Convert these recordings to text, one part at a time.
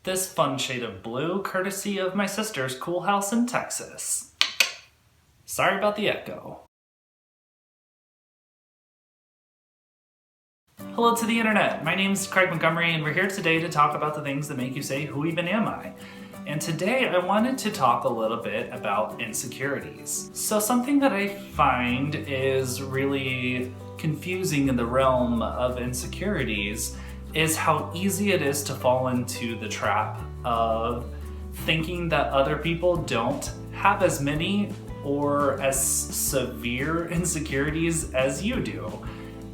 This fun shade of blue, courtesy of my sister's cool house in Texas. Sorry about the echo. Hello to the internet, my name is Craig Montgomery and we're here today to talk about the things that make you say, who even am I? And today I wanted to talk a little bit about insecurities. So something that I find is really confusing in the realm of insecurities is how easy it is to fall into the trap of thinking that other people don't have as many or as severe insecurities as you do.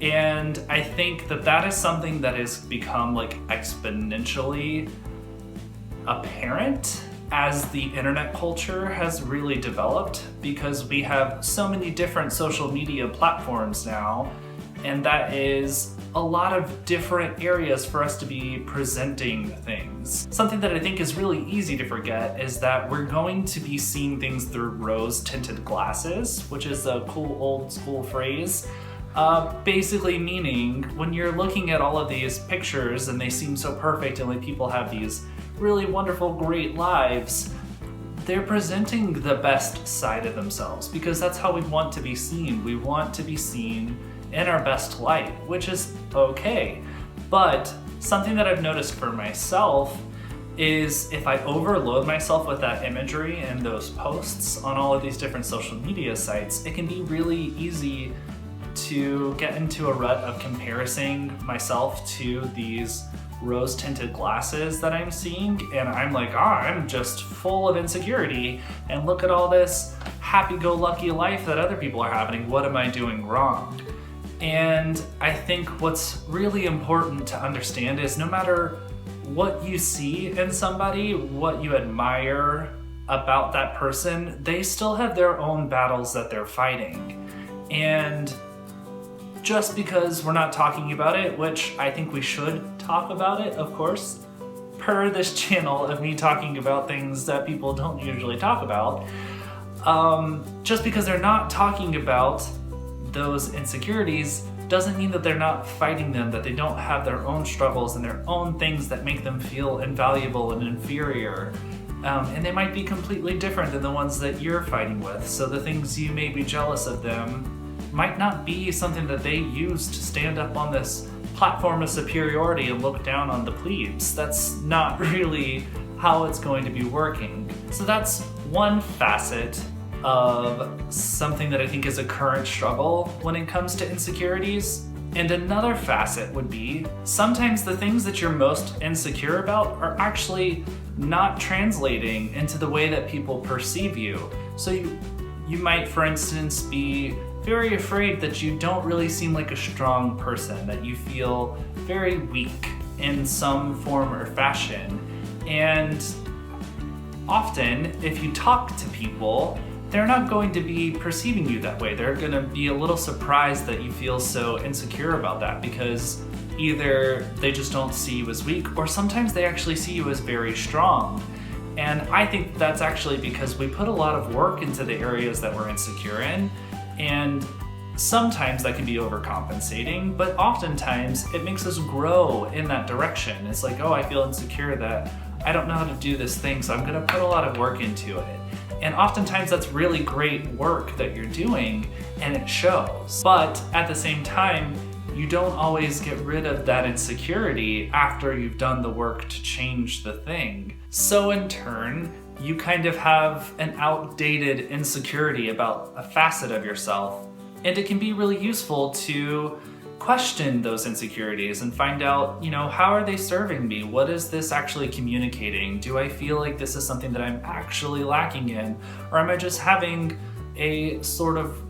And I think that that is something that has become like exponentially apparent as the internet culture has really developed, because we have so many different social media platforms now, and that is a lot of different areas for us to be presenting things. Something that I think is really easy to forget is that we're going to be seeing things through rose-tinted glasses, which is a cool old school phrase. Basically meaning when you're looking at all of these pictures and they seem so perfect and like people have these really wonderful, great lives, they're presenting the best side of themselves because that's how we want to be seen. We want to be seen in our best light, which is okay. But something that I've noticed for myself is if I overload myself with that imagery and those posts on all of these different social media sites, it can be really easy to get into a rut of comparing myself to these rose-tinted glasses that I'm seeing, and I'm like, I'm just full of insecurity, and look at all this happy-go-lucky life that other people are having. What am I doing wrong? And I think what's really important to understand is no matter what you see in somebody, what you admire about that person, they still have their own battles that they're fighting. And just because we're not talking about it, which I think we should talk about it, of course, per this channel of me talking about things that people don't usually talk about, just because they're not talking about those insecurities doesn't mean that they're not fighting them, that they don't have their own struggles and their own things that make them feel invaluable and inferior. And they might be completely different than the ones that you're fighting with. So the things you may be jealous of them might not be something that they use to stand up on this platform of superiority and look down on the plebes. That's not really how it's going to be working. So that's one facet of something that I think is a current struggle when it comes to insecurities. And another facet would be sometimes the things that you're most insecure about are actually not translating into the way that people perceive you. So you might, for instance, be very afraid that you don't really seem like a strong person, that you feel very weak in some form or fashion. And often, if you talk to people, they're not going to be perceiving you that way. They're gonna be a little surprised that you feel so insecure about that, because either they just don't see you as weak, or sometimes they actually see you as very strong. And I think that's actually because we put a lot of work into the areas that we're insecure in, and sometimes that can be overcompensating, but oftentimes it makes us grow in that direction. It's like, I feel insecure that I don't know how to do this thing, so I'm gonna put a lot of work into it. And oftentimes that's really great work that you're doing, and it shows. But at the same time, you don't always get rid of that insecurity after you've done the work to change the thing. So in turn, you kind of have an outdated insecurity about a facet of yourself. And it can be really useful to question those insecurities and find out, how are they serving me? What is this actually communicating? Do I feel like this is something that I'm actually lacking in? Or am I just having a sort of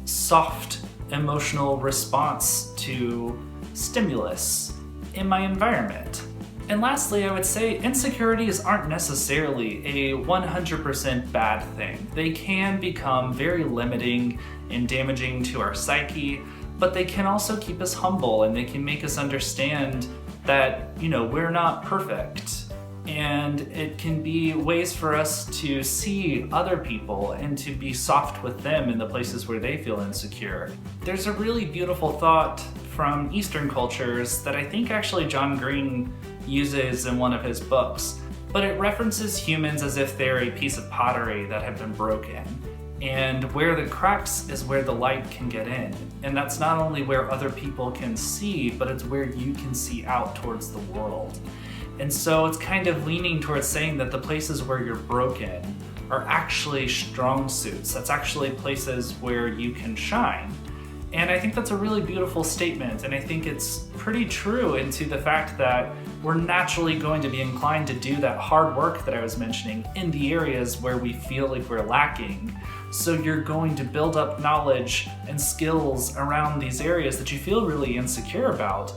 soft emotional response to stimulus in my environment? And lastly, I would say insecurities aren't necessarily a 100% bad thing. They can become very limiting and damaging to our psyche, but they can also keep us humble, and they can make us understand that, we're not perfect. And it can be ways for us to see other people and to be soft with them in the places where they feel insecure. There's a really beautiful thought from Eastern cultures that I think actually John Green uses in one of his books, but it references humans as if they're a piece of pottery that have been broken. And where the cracks is where the light can get in. And that's not only where other people can see, but it's where you can see out towards the world. And so it's kind of leaning towards saying that the places where you're broken are actually strong suits. That's actually places where you can shine. And I think that's a really beautiful statement, and I think it's pretty true into the fact that we're naturally going to be inclined to do that hard work that I was mentioning in the areas where we feel like we're lacking. So you're going to build up knowledge and skills around these areas that you feel really insecure about.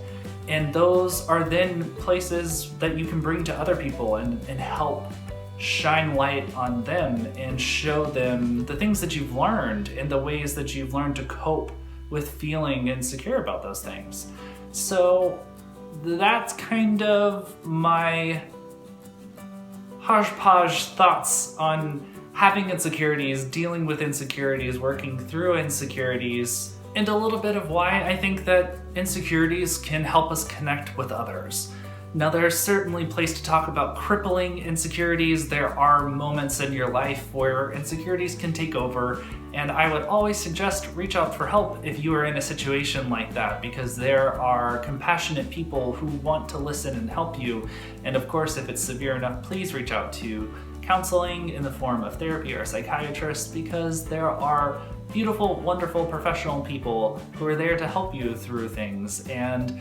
And those are then places that you can bring to other people and help shine light on them and show them the things that you've learned and the ways that you've learned to cope with feeling insecure about those things. So that's kind of my hodgepodge thoughts on having insecurities, dealing with insecurities, working through insecurities, and a little bit of why I think that insecurities can help us connect with others. Now, there's certainly a place to talk about crippling insecurities. There are moments in your life where insecurities can take over, and I would always suggest reach out for help if you are in a situation like that, because there are compassionate people who want to listen and help you. And of course, if it's severe enough, please reach out to counseling in the form of therapy or a psychiatrist, because there are beautiful, wonderful professional people who are there to help you through things. And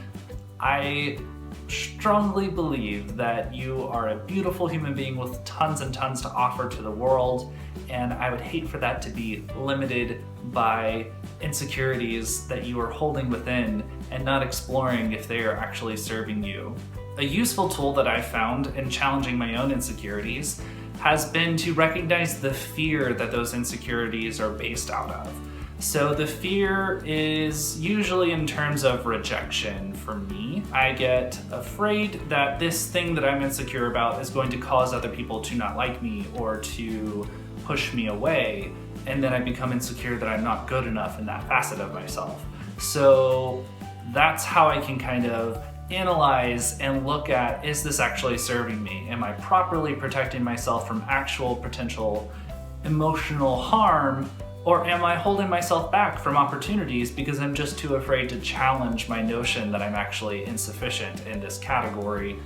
I strongly believe that you are a beautiful human being with tons and tons to offer to the world, and I would hate for that to be limited by insecurities that you are holding within and not exploring if they are actually serving you. A useful tool that I've found in challenging my own insecurities has been to recognize the fear that those insecurities are based out of. So the fear is usually in terms of rejection for me. I get afraid that this thing that I'm insecure about is going to cause other people to not like me or to push me away, and then I become insecure that I'm not good enough in that facet of myself. So that's how I can kind of analyze and look at, is this actually serving me? Am I properly protecting myself from actual potential emotional harm? Or am I holding myself back from opportunities because I'm just too afraid to challenge my notion that I'm actually insufficient in this category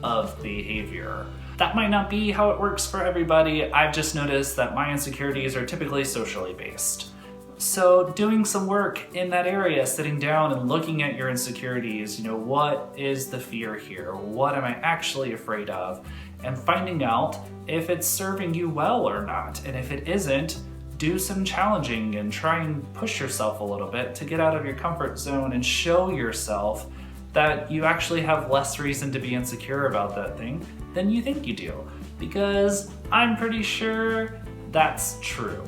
of behavior? That might not be how it works for everybody. I've just noticed that my insecurities are typically socially based. So doing some work in that area, sitting down and looking at your insecurities, what is the fear here? What am I actually afraid of? And finding out if it's serving you well or not. And if it isn't, do some challenging and try and push yourself a little bit to get out of your comfort zone and show yourself that you actually have less reason to be insecure about that thing than you think you do. Because I'm pretty sure that's true.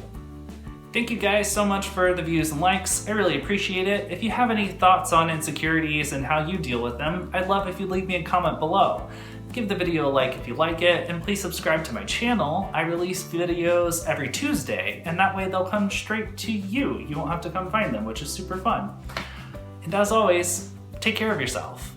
Thank you guys so much for the views and likes. I really appreciate it. If you have any thoughts on insecurities and how you deal with them, I'd love if you leave me a comment below. Give the video a like if you like it, and please subscribe to my channel. I release videos every Tuesday, and that way they'll come straight to you. You won't have to come find them, which is super fun. And as always, take care of yourself.